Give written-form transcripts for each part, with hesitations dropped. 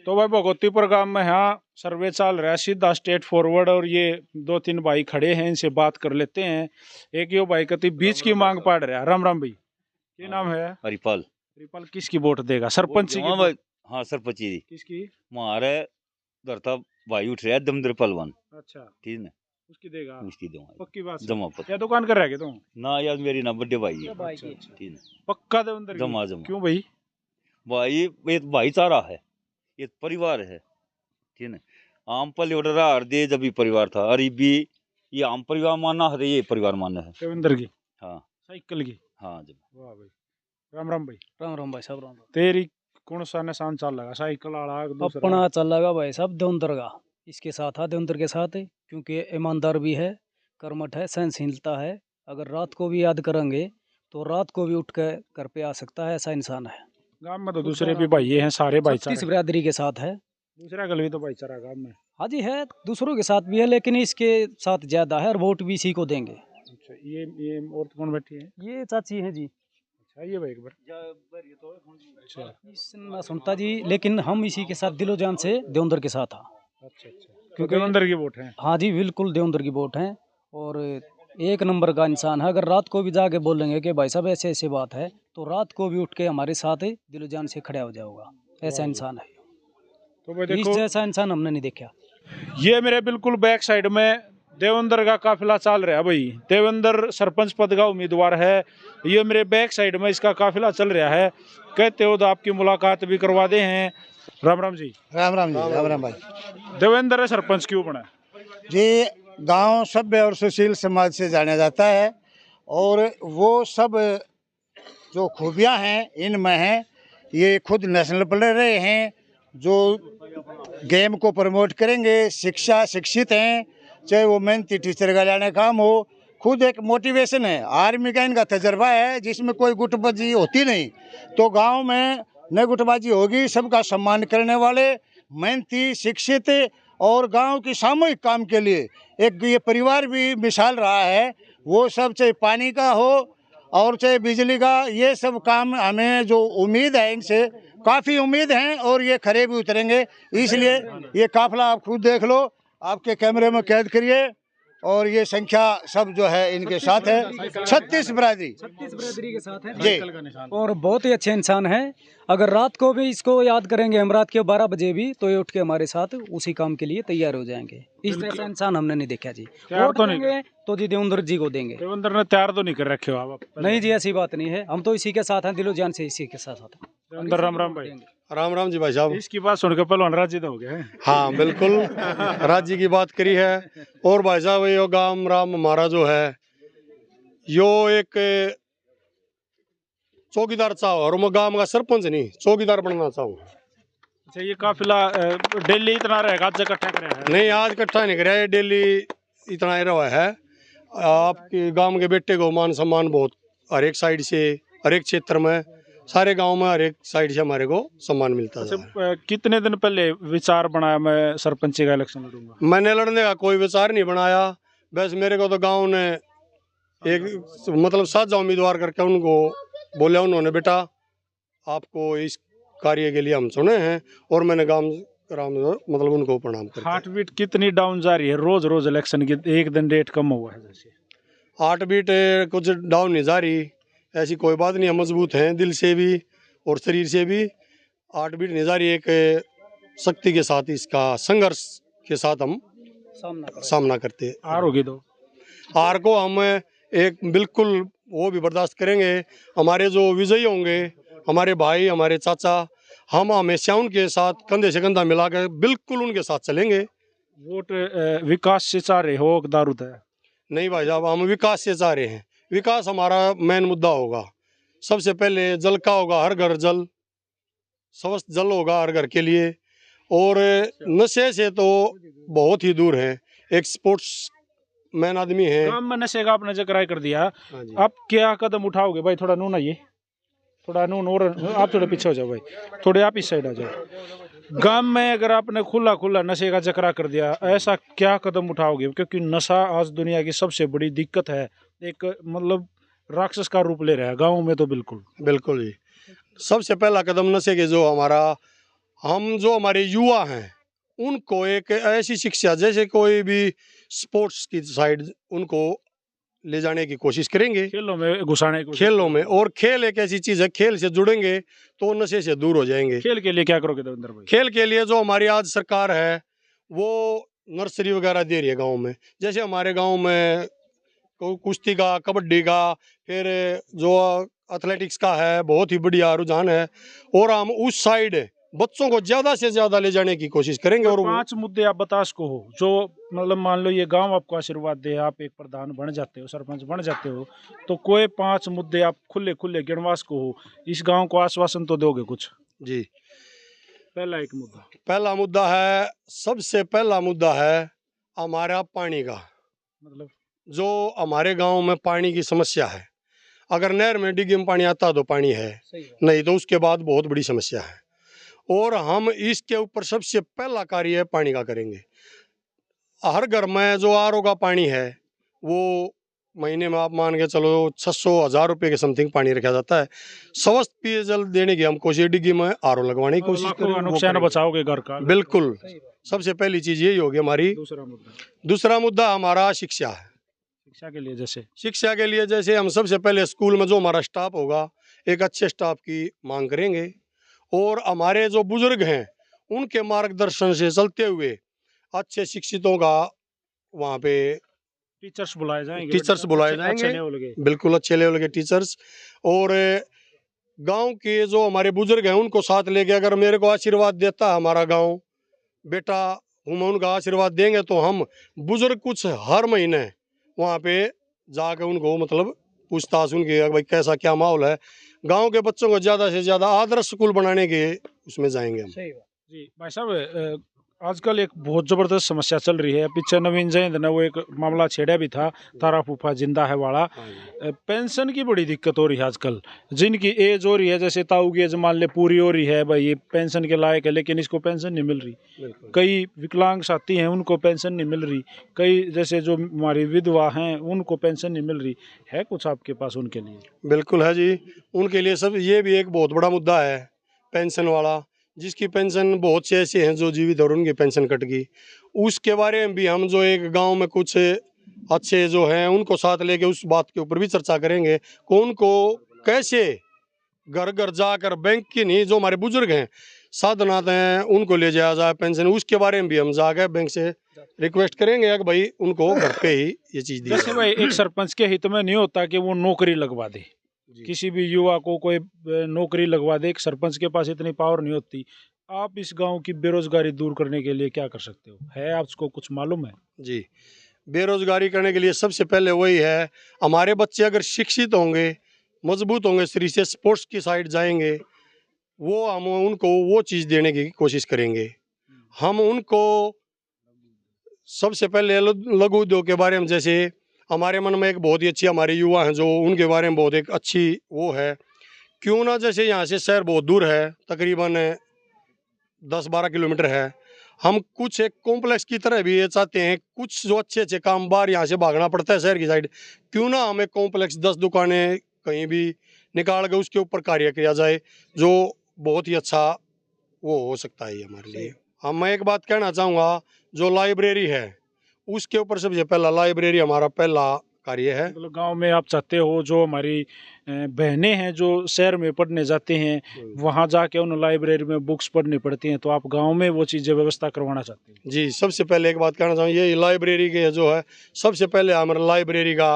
तो भाई भगवतीपुर गांव में यहाँ सर्वे चल रहा है सीधा स्ट्रेट फॉरवर्ड, और ये दो तीन भाई खड़े हैं, इनसे बात कर लेते हैं। एक यो भाई कहती बीच की मांग पड़ रहा है। राम राम भाई, क्या नाम है? हरिपाल। हरिपाल किसकी वोट देगा? सरपंच की? हाँ सरपंच जी किसकी? हमारे धरता भाई उठ रहा है दमदर पहलवान। अच्छा, ठीक है, उसकी देगा? उसकी दूंगा पक्की बात से? जमा पर क्या दुकान कर रहा है तुम? ना यार मेरी ना बड्डे भाई है। अच्छा, ठीक है, पक्का देवेंद्र की? जमा जमा क्यों भाई? भाई ये भाईचारा है, ये परिवार है। ठीक है, आम पल ऑर्डर दे जब भी परिवार था, अरे भी ये आम परिवार मानना है, ये परिवार मानना है देवेंद्र की? हाँ साइकिल की? हाँ जब। वाह भाई, राम राम भाई। राम राम भाई साहब, राम राम। तेरी कौन सा निशान चल लगा? साइकिल वाला दूसरा? अपना चल लगा भाई साहब देवेंद्र का, इसके साथ है, देवेंद्र के साथ है, क्योंकि ईमानदार भी है, कर्मठ है, सहनशीलता है। अगर रात को भी याद करेंगे तो रात को भी उठ कर घर पे आ सकता है, ऐसा इंसान है। गांव में तो दूसरे भी भाई हैं, सारे भाईचारा? 36 बिरादरी के साथ है। दूसरा गल भी तो भाईचारा गांव में? हाँ जी है, दूसरों के साथ भी है, लेकिन इसके साथ ज्यादा है, और वोट भी इसी को देंगे। अच्छा, ये और कौन बैठी है? ये चाची है जी। अच्छा, ये भाई एक बार। अच्छा ना सुनता जी, लेकिन हम इसी के साथ दिलो जान से देवेंद्र के साथ हैं। अच्छा अच्छा, क्योंकि देवेंद्र की वोट है? हाँ जी बिल्कुल देवेंद्र की वोट है, और एक नंबर का इंसान है। अगर रात को भी जाके बोलेंगे कि भाई साहब ऐसे ऐसे बात है, तो रात को भी उठ के हमारे साथ दिलो जान से खड़ा हो जाओगा। ऐसा इंसान है, तो भाई इस देखो, जैसा इंसान हमने नहीं देखा। ये मेरे बिल्कुल बैक साइड में देवेंद्र का काफिला चल रहा है भाई। देवेंद्र सरपंच पद का उम्मीदवार है। ये मेरे बैक साइड में इसका काफिला चल रहा है। कहते हो तो आपकी मुलाकात भी करवा दे हैं। राम राम जी। राम राम जी, राम राम भाई देवेंद्र सरपंच क्यों बना जी। गांव सभ्य और सुशील समाज से जाना जाता है, और वो सब जो खूबियां हैं इनमें हैं। ये खुद नेशनल प्लेयर रहे हैं, जो गेम को प्रमोट करेंगे, शिक्षित हैं, चाहे वो मेहनती टीचर का लाने काम हो। खुद एक मोटिवेशन है, आर्मी का इनका तजर्बा है, जिसमें कोई गुटबाजी होती नहीं। तो गांव में न गुटबाजी होगी, सबका सम्मान करने वाले, मेहनती, शिक्षित, और गांव की सामूहिक काम के लिए एक ये परिवार भी मिसाल रहा है। वो सब चाहे पानी का हो और चाहे बिजली का, ये सब काम हमें जो उम्मीद है इनसे, काफ़ी उम्मीद है, और ये खरे भी उतरेंगे। इसलिए ये काफिला आप खुद देख लो, आपके कैमरे में कैद करिए, और ये संख्या सब जो है इनके साथ है। 36 बिरादरी के साथ है जी, और बहुत ही अच्छे इंसान है। अगर रात को भी इसको याद करेंगे हम, रात के 12 बजे भी, तो ये उठ के हमारे साथ उसी काम के लिए तैयार हो जाएंगे। इस जैसा इंसान हमने नहीं देखा जी। वोट तो नहीं देंगे तो जी देवेंद्र जी को देंगे। देवेंद्र ने तैयार तो नहीं कर रखे हो आप? नहीं जी, ऐसी बात नहीं है, हम तो इसी के साथ हैं, दिलो जान से इसी के साथ हैं। देवेंद्र, राम राम भाई। राम राम जी भाई साहब। इसकी बात सुनकर पहलवान राजी तो हो गया है? हाँ बिल्कुल, राज्य की बात करी है। और भाई साहब यो गांव राम हमारा जो है, यो एक चौकीदार चाहो, और मैं गांव का सरपंच नहीं, चौकीदार बनना चाहूँ। अच्छा, ये काफिला डेली इतना रहेगा? आज इकट्ठा करा है? नहीं, आज इकट्ठा नहीं कराया, डेली इतना ही रहा है। आपके गांव के बेटे को मान सम्मान बहुत, हर एक साइड से, हर एक क्षेत्र में, सारे गांव में हर एक साइड से हमारे को सम्मान मिलता है। अच्छा, कितने दिन पहले विचार बनाया मैं सरपंची का इलेक्शन लड़ूंगा? मैंने लड़ने का कोई विचार नहीं बनाया, बस मेरे को तो गांव ने एक मतलब साझा उम्मीदवार करके उनको बोला, उन्होंने बेटा आपको इस कार्य के लिए हम चुने हैं, और मैंने गांव मतलब उनको प्रणाम करता। हार्ट बीट कितनी डाउन जा रही है रोज रोज इलेक्शन की? एक दिन रेट कम हुआ है जैसे? हार्ट बीट कुछ डाउन नहीं जा रही, ऐसी कोई बात नहीं है, मजबूत हैं दिल से भी और शरीर से भी। हार्ट बीट नहीं जा रही, एक शक्ति के साथ, इसका संघर्ष के साथ हम सामना करते हैं। हार होगी तो? हार को हम एक बिल्कुल वो भी बर्दाश्त करेंगे। हमारे जो विजयी होंगे, हमारे भाई, हमारे चाचा, हम हमेशा उनके साथ कंधे से कंधा मिलाकर बिल्कुल उनके साथ चलेंगे। वोट विकास से चाह रहे हो दारूद है? नहीं भाई साहब, हम विकास से चाह रहे हैं। विकास हमारा मेन मुद्दा होगा। सबसे पहले जल का होगा, हर घर जल, स्वस्थ जल होगा हर घर के लिए। और नशे से तो बहुत ही दूर है, एक स्पोर्ट्स मैन आदमी है। गांव में नशे का आपने जिक्र कर दिया, आप क्या कदम उठाओगे भाई? थोड़ा नून आइए, थोड़ा नून, और आप थोड़े पीछे हो जाओ भाई, थोड़े आप इस साइड आ जाओ। गांव में अगर आपने खुला खुला नशे का जिक्र कर दिया, ऐसा क्या कदम उठाओगे? क्योंकि नशा आज दुनिया की सबसे बड़ी दिक्कत है, एक मतलब राक्षस का रूप ले रहा है गाँव में तो। बिल्कुल बिल्कुल जी, सबसे पहला कदम नशे के जो हमारा हम जो हमारे युवा हैं उनको एक ऐसी शिक्षा, जैसे कोई भी स्पोर्ट्स की साइड उनको ले जाने की कोशिश करेंगे, खेलों में घुसाने की कोशिश खेलों में। करेंगे। और खेल एक ऐसी चीज़ है, खेल से जुड़ेंगे तो नशे से दूर हो जाएंगे। खेल के लिए क्या करोगे देवेंद्र भाई? खेल के लिए जो हमारी आज सरकार है वो नर्सरी वगैरह दे रही है गांव में। जैसे हमारे गांव में कुश्ती का, कबड्डी का, फिर जो एथलेटिक्स का है, बहुत ही बढ़िया रुझान है। और हम उस साइड बच्चों को ज्यादा से ज्यादा ले जाने की कोशिश करेंगे। और 5 मुद्दे आप बता सको हो जो, मतलब मान लो ये गांव आपको आशीर्वाद दे, आप एक प्रधान बन जाते हो, सरपंच बन जाते हो, तो कोई 5 मुद्दे आप खुले खुले गिनवा सको हो, इस गांव को आश्वासन तो दोगे कुछ? जी, पहला एक मुद्दा, पहला मुद्दा है, सबसे पहला मुद्दा है हमारा पानी का। मतलब जो हमारे गांव में पानी की समस्या है, अगर नहर में डिग्गी में पानी आता तो पानी है, नहीं तो उसके बाद बहुत बड़ी समस्या है। और हम इसके ऊपर सबसे पहला कार्य पानी का करेंगे। हर घर में जो आरओ का पानी है वो महीने में आप मान के चलो 600-1000 रुपये के समथिंग पानी रखा जाता है। स्वस्थ पेयजल देने की हम कोशिश, डिग्गी में आरओ लगवाने की कोशिश लाखों का करेंगे, वो नुकसान करेंगे। बचाओगे घर का। बिल्कुल, सबसे पहली चीज यही होगी हमारी। दूसरा मुद्दा हमारा शिक्षा है। शिक्षा के लिए जैसे, शिक्षा के लिए जैसे हम सबसे पहले स्कूल में जो हमारा स्टाफ होगा, एक अच्छे स्टाफ की मांग करेंगे। और हमारे जो बुजुर्ग हैं उनके मार्गदर्शन से चलते हुए अच्छे शिक्षितों का वहाँ पे टीचर्स बुलाए जाएंगे, टीचर्स बुलाए अच्छे जाएंगे, लेवल के। बिल्कुल अच्छे लेवल के टीचर्स। और गांव के जो हमारे बुजुर्ग हैं उनको साथ लेके, अगर मेरे को आशीर्वाद देता है हमारा गांव, बेटा हम उनका आशीर्वाद देंगे तो हम बुजुर्ग कुछ हर महीने वहाँ पे जाकर उनको मतलब पूछताछ उनकी, भाई कैसा क्या माहौल है, गांव के बच्चों को ज़्यादा से ज़्यादा आदर्श स्कूल बनाने के उसमें जाएंगे हम। जी भाई साहब, आजकल एक बहुत ज़बरदस्त समस्या चल रही है। पीछे नवीन जयंत ने वो एक मामला छेड़ा भी था, तारा फूफा जिंदा है वाला। पेंशन की बड़ी दिक्कत हो रही है आजकल, जिनकी एज हो रही है, जैसे ताऊ की एज मान ले पूरी हो रही है, भाई ये पेंशन के लायक है, लेकिन इसको पेंशन नहीं मिल रही। कई विकलांग साथी हैं उनको पेंशन नहीं मिल रही, कई जैसे जो हमारी विधवा हैं उनको पेंशन नहीं मिल रही है। कुछ आपके पास उनके लिए? बिल्कुल है जी, उनके लिए सब, ये भी एक बहुत बड़ा मुद्दा है पेंशन वाला। जिसकी पेंशन, बहुत से ऐसे हैं जो जीवित और उनकी पेंशन कट गई, उसके बारे में भी हम जो एक गांव में कुछ अच्छे जो हैं उनको साथ लेके उस बात के ऊपर भी चर्चा करेंगे कि उनको कैसे घर घर जाकर, बैंक की नहीं, जो हमारे बुजुर्ग हैं साधनात हैं उनको ले जाया जाए पेंशन। उसके बारे में भी हम जाकर बैंक से रिक्वेस्ट करेंगे कि भाई उनको घर पे ही ये चीज़ दी जैसे जाए। भाई एक सरपंच के हित में नहीं होता कि वो नौकरी लगवा दे, किसी भी युवा को कोई नौकरी लगवा दे, एक सरपंच के पास इतनी पावर नहीं होती। आप इस गांव की बेरोजगारी दूर करने के लिए क्या कर सकते हो, है आपको कुछ मालूम है? जी, बेरोजगारी करने के लिए सबसे पहले वही है, हमारे बच्चे अगर शिक्षित होंगे, मजबूत होंगे, शरीर से स्पोर्ट्स की साइड जाएंगे, वो हम उनको वो चीज़ देने की कोशिश करेंगे। हम उनको सबसे पहले लघु उद्योग के बारे में, जैसे हमारे मन में एक बहुत ही अच्छी, हमारे युवा हैं जो उनके बारे में बहुत एक अच्छी वो है, क्यों ना जैसे यहाँ से शहर बहुत दूर है, तकरीबन 10-12 किलोमीटर है, हम कुछ एक कॉम्प्लेक्स की तरह भी ये चाहते हैं। कुछ जो अच्छे अच्छे काम बाहर यहाँ से भागना पड़ता है शहर की साइड, क्यों ना हम एक कॉम्प्लेक्स 10 दुकानें कहीं भी निकाल के उसके ऊपर कार्य किया जाए, जो बहुत ही अच्छा वो हो सकता है हमारे लिए। हम, मैं एक बात कहना चाहूँगा, जो लाइब्रेरी है उसके ऊपर सबसे पहला लाइब्रेरी हमारा पहला कार्य है। मतलब गांव में आप चाहते हो जो हमारी बहनें हैं जो शहर में पढ़ने जाते हैं, वहां जाके उन लाइब्रेरी में बुक्स पढ़नी पड़ती हैं, तो आप गांव में वो चीज़ें व्यवस्था करवाना चाहते हैं? जी, सबसे पहले एक बात कहना चाहूँगा, ये लाइब्रेरी के जो है सबसे पहले हमारा लाइब्रेरी का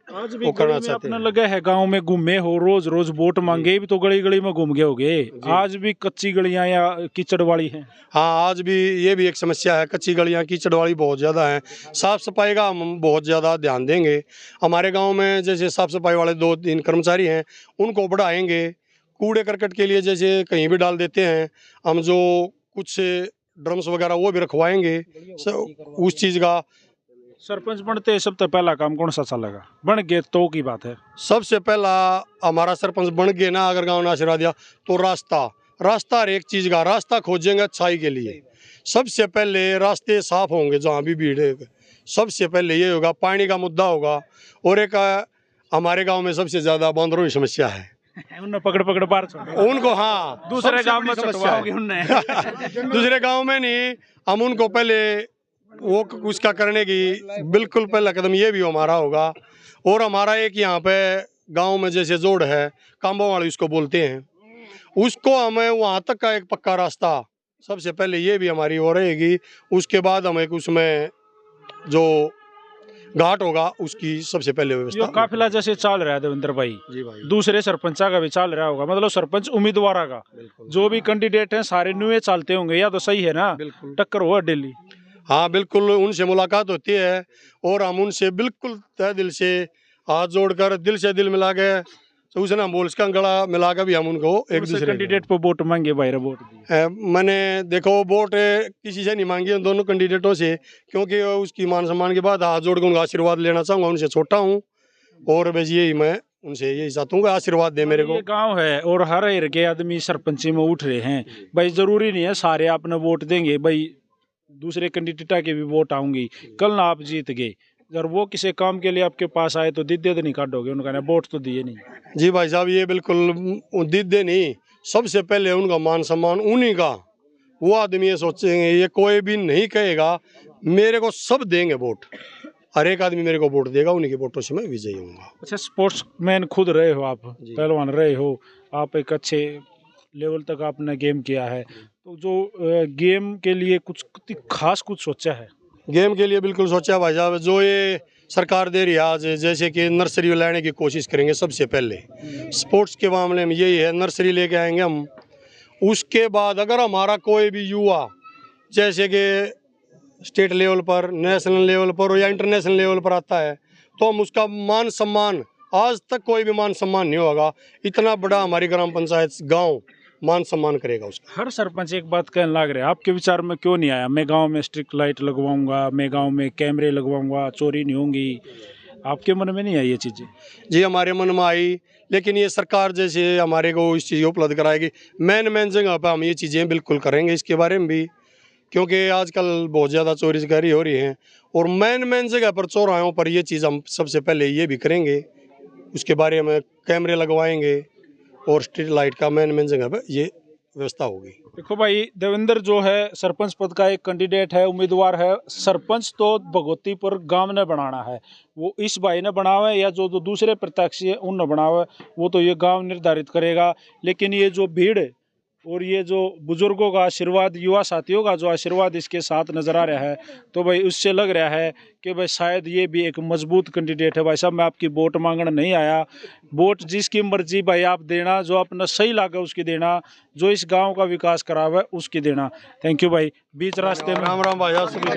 आज भी वो गली करना में चाहते अपना हैं। लगा है, गांव में घूमे हो, रोज रोज वोट मांगे भी तो गली गली में घूम गए होगे। आज भी कच्ची गलियां या कीचड़ वाली हैं? हाँ, आज भी ये भी एक समस्या है, कच्ची गलियाँ कीचड़ वाली बहुत ज़्यादा हैं। साफ़ सफाई का हम बहुत ज़्यादा ध्यान देंगे। हमारे गांव में जैसे साफ़ सफाई वाले 2-3 कर्मचारी हैं, उनको बढ़ाएंगे। कूड़े करकट के लिए जैसे कहीं भी डाल देते हैं, हम जो कुछ ड्रम्स वगैरह वो भी रखवाएंगे उस चीज़ का। सरपंच बनते सबसे पहला काम कौन सा चलेगा? बन गए तो की बात है। सबसे पहला हमारा सरपंच बन गए ना, अगर गांव ने आशीर्वाद दिया तो रास्ता हर एक चीज़ का रास्ता खोजेंगे अच्छाई के लिए। सबसे पहले रास्ते साफ होंगे, जहाँ भी भीड़ है सबसे पहले ये होगा, पानी का मुद्दा होगा। और एक हमारे गांव में सबसे ज़्यादा बंदरों की समस्या है, उन्हें पकड़ पकड़ बाहर छोड़ उनको, हाँ, दूसरे सबसे गांव बड़ी में समस्या छुटवाओगे है। उन्हें। दूसरे गांव में नहीं, हम उनको पहले वो उसका करने की बिल्कुल पहला कदम ये भी हमारा होगा। और हमारा एक यहाँ पे गांव में जैसे जोड़ है, कांबो वाली उसको बोलते हैं, उसको हमें वहाँ तक का एक पक्का रास्ता सबसे पहले ये भी हमारी हो रहेगी। उसके बाद हम एक उसमें जो घाट होगा उसकी सबसे पहले यो व्यवस्था। काफिला जैसे चल रहा है देवेंद्र भाई, जी भाई, दूसरे सरपंचा का भी चल रहा होगा, मतलब सरपंच उम्मीदवार का बिल्कुल जो भी कैंडिडेट हैं सारे नुए चलते होंगे, या तो सही है ना, बिल्कुल, टक्कर हुआ डेली। हाँ बिल्कुल, उनसे मुलाकात होती है और हम उनसे बिल्कुल तहे दिल से हाथ जोड़कर दिल से दिल मिला के तो उसने हम बोल इसका गला मिला के भी हम उनको एक दूसरे कैंडिडेट पर वोट मांगे भाई, वोट दिए। मैंने देखो वोट किसी से नहीं मांगी, उन दोनों कैंडिडेटों से, क्योंकि उसकी मान सम्मान के बाद हाथ जोड़ के उनका आशीर्वाद लेना चाहूँगा। उनसे छोटा हूँ और बस यही मैं उनसे यही चाहता हूँ कि आशीर्वाद दे मेरे को। ये गांव है और हर एर के आदमी सरपंची में उठ रहे हैं भाई, जरूरी नहीं है सारे आपने वोट देंगे भाई, दूसरे कैंडिडेट के भी वोट आऊंगी। कल ना आप जीत गए, अगर वो किसी काम के लिए आपके पास आए तो दीदे तो नहीं काटोगे, उनका ना वोट तो दिए नहीं। जी भाई साहब, ये बिल्कुल दीदे नहीं, सबसे पहले उनका मान सम्मान उन्हीं का। वो आदमी ये सोचेंगे, ये कोई भी नहीं कहेगा मेरे को सब देंगे वोट, हर एक आदमी मेरे को वोट देगा, उन्हीं के वोटों से मैं विजयी होऊंगा। अच्छा, स्पोर्ट्समैन खुद रहे हो आप, पहलवान रहे हो आप, एक अच्छे लेवल तक आपने गेम किया है, तो जो गेम के लिए कुछ खास कुछ सोचा है? गेम के लिए बिल्कुल सोचा भाई साहब, जो ये सरकार दे रही है आज, जैसे कि नर्सरी लाने की कोशिश करेंगे सबसे पहले। स्पोर्ट्स के मामले में यही है, नर्सरी लेके आएंगे हम। उसके बाद अगर हमारा कोई भी युवा जैसे कि स्टेट लेवल पर, नेशनल लेवल पर या इंटरनेशनल लेवल पर आता है तो हम उसका मान सम्मान, आज तक कोई भी मान सम्मान नहीं होगा, इतना बड़ा हमारी ग्राम पंचायत गाँव मान सम्मान करेगा उसका। हर सरपंच एक बात कहने लग रहे हैं, आपके विचार में क्यों नहीं आया मैं गांव में स्ट्रीट लाइट लगवाऊंगा, मैं गांव में कैमरे लगवाऊंगा, चोरी नहीं होंगी? आपके मन में नहीं आई ये चीज़ें? जी हमारे मन में आई, लेकिन ये सरकार जैसे हमारे को इस चीज़ को उपलब्ध कराएगी, मेन जगह पर हम ये चीज़ें बिल्कुल करेंगे इसके बारे में भी, क्योंकि आजकल बहुत ज़्यादा चोरी चकारी हो रही हैं और मेन जगह पर चौराहों पर ये चीज़ हम सबसे पहले ये भी करेंगे, उसके बारे में कैमरे लगवाएंगे और स्ट्रीट लाइट का मेन जगह पर ये व्यवस्था होगी। देखो भाई, देवेंद्र जो है सरपंच पद का एक कैंडिडेट है, उम्मीदवार है। सरपंच तो भगवतीपुर गांव ने बनाना है, वो इस भाई ने बनावा है या जो दूसरे प्रत्याशी है उनने बनावा है, वो तो ये गांव निर्धारित करेगा। लेकिन ये जो भीड़ और ये जो बुजुर्गों का आशीर्वाद, युवा साथियों का जो आशीर्वाद इसके साथ नजर आ रहा है, तो भाई उससे लग रहा है कि भाई शायद ये भी एक मजबूत कैंडिडेट है। भाई साहब, मैं आपकी वोट मांगने नहीं आया, वोट जिसकी मर्जी भाई आप देना, जो अपना सही लगे उसकी देना, जो इस गांव का विकास करा हुआ है उसकी देना। थैंक यू भाई। बीच रास्ते में राम राम भाई साहब, सभी